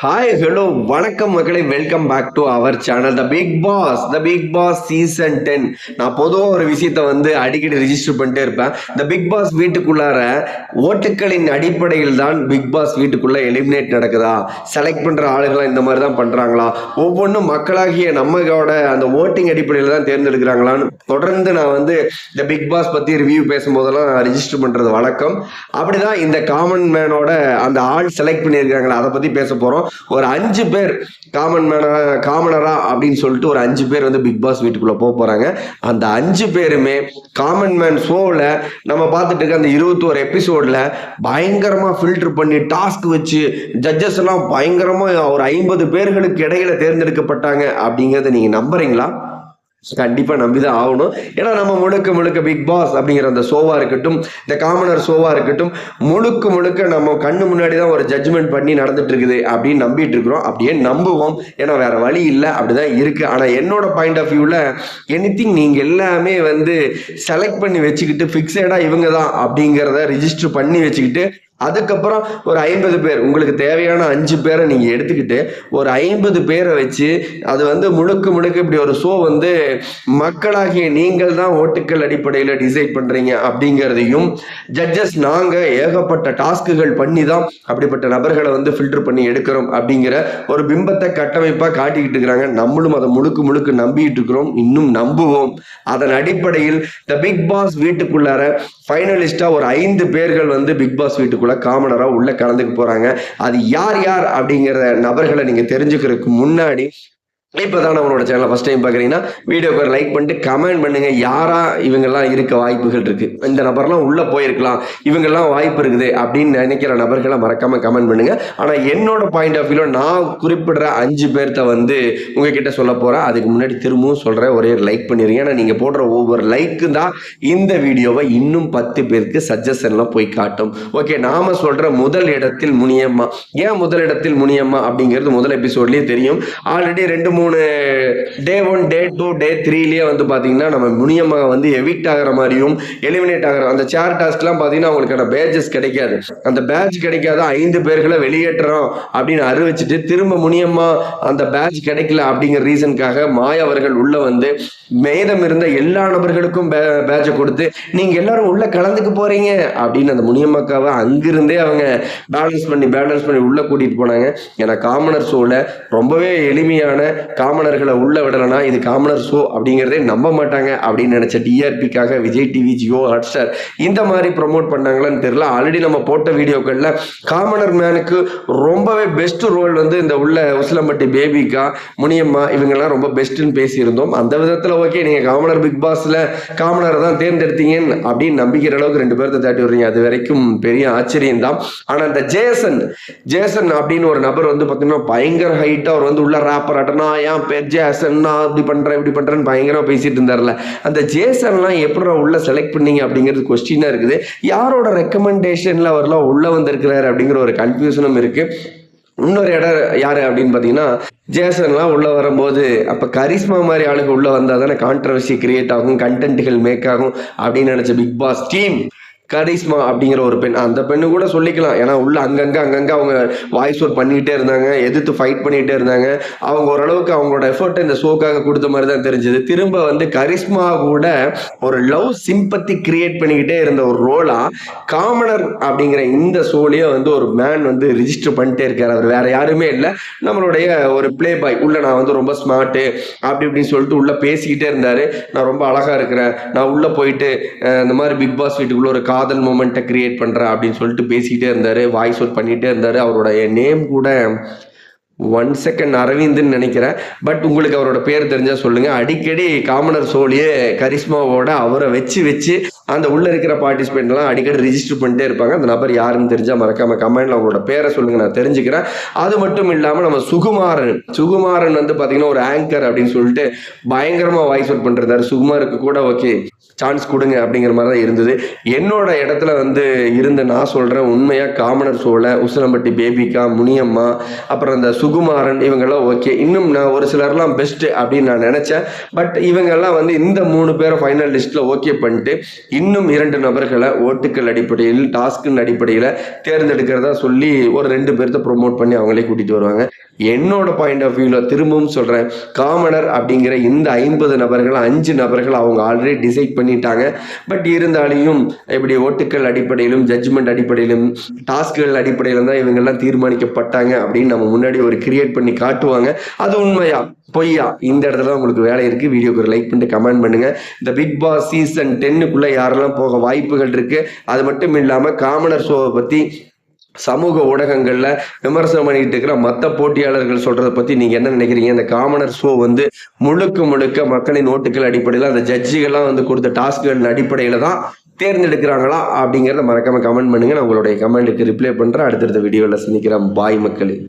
Hi hello வணக்கம் மக்களே, welcome back to our channel the Bigg Boss season 10. நான் பொதுவாக ஒரு விஷயத்த அடிக்கடி ரிஜிஸ்டர் பண்ணிட்டே இருப்பேன். த பிக் பாஸ் வீட்டுக்குள்ளார ஓட்டுக்களின் அடிப்படையில் தான் பிக் பாஸ் வீட்டுக்குள்ள எலிமினேட் நடக்குதா, செலக்ட் பண்ற ஆளுகளாம் இந்த மாதிரி தான் பண்றாங்களா, ஒவ்வொன்றும் மக்களாகிய நம்மளோட அந்த ஓட்டிங் அடிப்படையில் தான் தேர்ந்தெடுக்கிறாங்களான்னு தொடர்ந்து நான் த பிக் பாஸ் பத்தி ரிவ்யூ பேசும்போதெல்லாம் ரிஜிஸ்டர் பண்றது வழக்கம். அப்படிதான் இந்த காமன் மேனோட அந்த ஆள் செலக்ட் பண்ணியிருக்காங்களா அதை பத்தி பேச போறோம். ஒரு 5 பேர் காமனரா அப்படின்னு சொல்லிட்டு ஒரு 5 பேர் பிக் பாஸ் வீட்டுக்குள்ள போறாங்க. அந்த 5 பேருமே காமன் மேன் ஷோல நம்ம பார்த்துட்டு இருக்க அந்த 21 எபிசோட்ல பயங்கரமா ஃபில்டர் பண்ணி டாஸ்க் வச்சு ஜட்ஜஸ் எல்லாம் பயங்கரமா ஒரு 50 பேர்களுக்கு இடையில தேர்ந்தெடுக்கப்பட்டாங்க. அப்படிங்கறத நீங்க நம்புறீங்களா? கண்டிப்பா நம்பிதான் ஆகணும். ஏன்னா நம்ம முழுக்க முழுக்க பிக் பாஸ் அப்படிங்கிற அந்த ஷோவா இருக்கட்டும், இந்த காமனர் ஷோவா இருக்கட்டும், முழுக்க முழுக்க நம்ம கண்ணு முன்னாடிதான் ஒரு ஜட்ஜ்மெண்ட் பண்ணி நடந்துட்டு இருக்குது அப்படின்னு நம்பிட்டு இருக்கிறோம். அப்படியே நம்புவோம், ஏன்னா வேற வழி இல்லை, அப்படிதான் இருக்கு. ஆனா என்னோட பாயிண்ட் ஆஃப் வியூல எனிதிங் நீங்க எல்லாமே செலக்ட் பண்ணி வச்சுக்கிட்டு பிக்சடா இவங்க தான் அப்படிங்கிறத ரிஜிஸ்டர் பண்ணி வச்சுக்கிட்டு அதுக்கப்புறம் ஒரு 50 பேர், உங்களுக்கு தேவையான 5 பேரை நீங்க எடுத்துக்கிட்டு ஒரு 50 பேரை வச்சு அது முழுக்க முழுக்க இப்படி ஒரு ஷோ மக்களாகிய நீங்கள் தான் ஓட்டுக்கள் அடிப்படையில் டிசைட் பண்றீங்க அப்படிங்கிறதையும், ஜட்ஜஸ் நாங்க ஏகப்பட்ட டாஸ்குகள் பண்ணி தான் அப்படிப்பட்ட நபர்களை ஃபில்டர் பண்ணி எடுக்கிறோம் அப்படிங்கிற ஒரு பிம்பத்தை கட்டமைப்பா காட்டிக்கிட்டு இருக்கிறாங்க. நம்மளும் அதை முழுக்க முழுக்க நம்பிட்டு இருக்கிறோம், இன்னும் நம்புவோம். அதன் அடிப்படையில் த பிக் பாஸ் வீட்டுக்குள்ளார ஃபைனலிஸ்டா ஒரு 5 பேர்கள் பிக் பாஸ் வீட்டுக்குள்ள காமனரா உள்ள கலந்துக்க போறாங்க. அது யார் யார் அப்படிங்கிற நபர்களை நீங்க தெரிஞ்சுக்கிறதுக்கு முன்னாடி, இப்பதான் நம்மளோட சேனலை ஃபர்ஸ்ட் டைம் பாக்குறீங்கன்னா வீடியோக்கு ஒரு லைக் பண்ணிட்டு கமெண்ட் பண்ணுங்க. யாரா இவங்கெல்லாம் இருக்க வாய்ப்புகள் இருக்கு, இந்த நபர்லாம் உள்ள போயிருக்கலாம், இவங்கெல்லாம் வாய்ப்பு இருக்குது அப்படின்னு நினைக்கிற நபர்களை மறக்காம கமெண்ட் பண்ணுங்க. ஆனா என்னோட பாயிண்ட் ஆஃப் வியூல நான் குறிப்பிடுற 5 பேர்த்த உங்ககிட்ட சொல்ல போறேன். அதுக்கு முன்னாடி திரும்பவும் சொல்றேன், ஒரே லைக் பண்ணிருங்க. ஏன்னா நீங்க போடுற ஒவ்வொரு லைக்கு தான் இந்த வீடியோவை இன்னும் 10 பேருக்கு சஜஷன்லாம் போய் காட்டும். ஓகே, நாம சொல்ற முதல் இடத்தில் முனியம்மா. ஏன் முதல் இடத்தில் முனியம்மா அப்படிங்கிறது முதல் எபிசோட்லயே தெரியும். ஆல்ரெடி 2-3 டே 1 டே 2 டே 3லயே பாத்தீங்கன்னா நம்ம முனியம்மா எவிக்ட் ஆகிற மாதிரியும் எலிமினேட் ஆகிற அந்த சேர் டாஸ்க்லாம் பாத்தீங்கன்னா அவங்களுக்கான பேஜஸ் கிடைக்காது. அந்த பேட்ச் கிடைக்காத 5 பேர்களை வெளியேற்றோம் அப்படின்னு அறிவிச்சுட்டு திரும்ப முனியம்மா அந்த பேட்ச் கிடைக்கல அப்படிங்கிற ரீசனுக்காக மாயா அவர்கள் உள்ள மேதம் இருந்த எல்லா நபர்களுக்கும் பேட்சை கொடுத்து நீங்க எல்லாரும் உள்ள கலந்துக்கு போறீங்க அப்படின்னு அந்த முனியம்மாக்காவை அங்கிருந்தே அவங்க பேலன்ஸ் பண்ணி உள்ள கூட்டிட்டு போனாங்க. ஏன்னா காமனர் ஷோல ரொம்பவே எளிமையான காமனர்களை உள்ள விடலனா இது காமனர் ஷோ அப்படிங்கிறதே நம்ப மாட்டாங்க அப்படின்னு நினைச்ச டிஆர்பிக்காக விஜய் டிவி, ஜியோ ஹாட்ஸ்டார் இந்த மாதிரி ப்ரொமோட் பண்ணாங்களான்னு தெரியல. ஆல்ரெடி நம்ம போட்ட வீடியோக்கள்ல காமனர் மேனுக்கு ரொம்பவே பெஸ்ட் ரோல் இந்த உள்ள உசிலம்பட்டி பேபிகா, முனியம்மா இவங்கெல்லாம் ரொம்ப பெஸ்ட்னு பேசியிருந்தோம். அந்த விதத்துல ஓகே, நீங்க காமனர் பிக் பாஸ்ல காமனரை தான் தேர்ந்தெடுத்தீங்கன்னு அப்படின்னு நம்பிக்கிற அளவுக்கு 2 பேர்த்த தாட்டி விடுறீங்க, அது வரைக்கும் பெரிய ஆச்சரியம் தான். ஆனா அந்த ஜேசன் அப்படின்னு ஒரு நபர் பாத்தீங்கன்னா பயங்கர ஹைட்டா அவர் உள்ள ராப்பர் அட்டனா ஏன் பேர் ஜேசன், நான் இப்படி பண்றேன்னு பயங்கரமா பேசிட்டு இருந்தார்ல. அந்த ஜேசன்லாம் எப்படி உள்ள செலக்ட் பண்ணீங்க அப்படிங்கிறது கொஸ்டினா இருக்குது. யாரோட ரெக்கமெண்டேஷன்ல அவர்லாம் உள்ள வந்திருக்கிறாரு அப்படிங்கிற ஒரு கன்ஃபியூஷனும் இருக்கு. இன்னொரு இடம் யாரு அப்படின்னு பாத்தீங்கன்னா, ஜேசன்லாம் உள்ள வரும்போது அப்ப கரிஸ்மா மாதிரி ஆளுக்கு உள்ள வந்தா தானே கான்ட்ரவர்சி கிரியேட் ஆகும், கண்டென்ட்கள் மேக் ஆகும் அப்படின்னு நினைச்ச பிக் பாஸ் டீம் கரிஸ்மா அப்படிங்கிற ஒரு பெண், அந்த பெண்ணு கூட சொல்லிக்கலாம். ஏன்னா உள்ள அங்கங்க அவங்க வாய்ஸ் அவுட் பண்ணிக்கிட்டே இருந்தாங்க, எதிர்த்து ஃபைட் பண்ணிக்கிட்டே இருந்தாங்க. அவங்க ஓரளவுக்கு அவங்களோட எஃபர்ட்டை இந்த ஷோக்காக கொடுத்த மாதிரி தான் தெரிஞ்சது. திரும்ப கரிஸ்மா கூட ஒரு லவ் சிம்பத்தி கிரியேட் பண்ணிக்கிட்டே இருந்த ஒரு ரோலா காமனர் அப்படிங்கிற இந்த ஷோலயே ஒரு மேன் ரிஜிஸ்டர் பண்ணிட்டே இருக்காரு. அவர் வேற யாருமே இல்லை, நம்மளுடைய ஒரு பிளே பாய். உள்ள நான் ரொம்ப ஸ்மார்ட்டு அப்படி இப்படின்னு சொல்லிட்டு உள்ள பேசிக்கிட்டே இருந்தாரு. நான் ரொம்ப அழகா இருக்கிறேன், நான் உள்ள போயிட்டு இந்த மாதிரி பிக் பாஸ் வீட்டுக்குள்ள ஒரு காதல் மூமெண்ட்டை கிரியேட் பண்றேன் அப்படின்னு சொல்லிட்டு பேசிக்கிட்டே இருந்தாரு, வாய்ஸ் அவுட் பண்ணிட்டே இருந்தாரு. அவருடைய நேம் கூட 1 செகண்ட் அரவிந்த்னு நினைக்கிறேன், பட் உங்களுக்கு அவரோட பேர் தெரிஞ்சா சொல்லுங்க. அடிக்கடி காமனர் ஷோலயே கரிஸ்மாவோட அவரை வச்சு அந்த உள்ள இருக்கிற பார்ட்டிசிபென்ட் எல்லாம் அடிக்கடி ரிஜிஸ்டர் பண்ணிட்டே இருப்பாங்க. அந்த நபர் யாருன்னு தெரிஞ்சா மறக்காம கமெண்ட்ல அவங்களோட பேரை சொல்லுங்க, நான் தெரிஞ்சுக்கிறேன். அது மட்டும் இல்லாம நம்ம சுகுமாரன் பாத்தீங்கன்னா ஒரு ஆங்கர் அப்படின்னு சொல்லிட்டு பயங்கரமா வாய்ஸ் அவுட் பண்றாரு. சுகுமாருக்கு கூட ஓகே சான்ஸ் கொடுங்க அப்படிங்கிற மாதிரி தான் இருந்தது. என்னோட இடத்துல இருந்து நான் சொல்றேன், உண்மையா காமனர் ஷோல உசிலம்பட்டி பேபிகா, முனியம்மா, அப்புறம் அந்த சுகுமாரன் இவங்கெல்லாம் ஓகே. இன்னும் நான் ஒரு சிலர்லாம் பெஸ்ட் அப்படின்னு நான் நினைச்சேன். பட் இவங்கெல்லாம் இந்த 3 பேரை ஃபைனல் லிஸ்ட்ல ஓகே பண்ணிட்டு இன்னும் 2 நபர்களை ஓட்டுக்கள் அடிப்படையில் டாஸ்கின் அடிப்படையில் தேர்ந்தெடுக்கிறதா சொல்லி ஒரு 2 பேர்த்த ப்ரொமோட் பண்ணி அவங்களே கூட்டிட்டு வருவாங்க. என்னோட பாயிண்ட் ஆஃப் வியூல திரும்பவும் சொல்றேன், காமனர் அப்படிங்கிற இந்த 50 நபர்கள் 5 நபர்கள் அவங்க ஆல்ரெடி டிசைட் பண்ணிட்டாங்க. பட் இருந்தாலும் இப்படி ஓட்டுக்கள் அடிப்படையிலும் ஜட்ஜ்மெண்ட் அடிப்படையிலும் டாஸ்குகள் அடிப்படையிலும் தான் இவங்கெல்லாம் தீர்மானிக்கப்பட்டாங்க அப்படின்னு நம்ம முன்னாடி ஒரு கிரியேட் பண்ணி காட்டுவாங்க. அது உண்மையா பொய்யா இந்த இடத்துல உங்களுக்கு வேலை இருக்கு. வீடியோக்கு ஒரு லைக் பண்ணிட்டு கமெண்ட் பண்ணுங்க. இந்த பிக் பாஸ் சீசன் 10க்குள்ள யாரெல்லாம் போக வாய்ப்புகள் இருக்கு, அது மட்டும் இல்லாம காமனர் ஷோவை பத்தி சமூக ஊடகங்கள்ல விமர்சனம் பண்ணிட்டு இருக்கிற மற்ற போட்டியாளர்கள் சொல்றதை பத்தி நீங்க என்ன நினைக்கிறீங்க? இந்த காமனர் ஷோ வந்து முழுக்க முழுக்க மக்களின் ஓட்டுகள் அடிப்படையில் அந்த ஜட்ஜிகள்லாம் வந்து கொடுத்த டாஸ்குகள் அடிப்படையில தான் தேர்ந்தெடுக்கிறாங்களா அப்படிங்கிறத மறக்காம கமெண்ட் பண்ணுங்க. நான் உங்களுடைய கமெண்ட்டுக்கு ரிப்ளை பண்றேன். அடுத்தடுத்த வீடியோல சந்திக்கிறேன். பாய் மக்களே.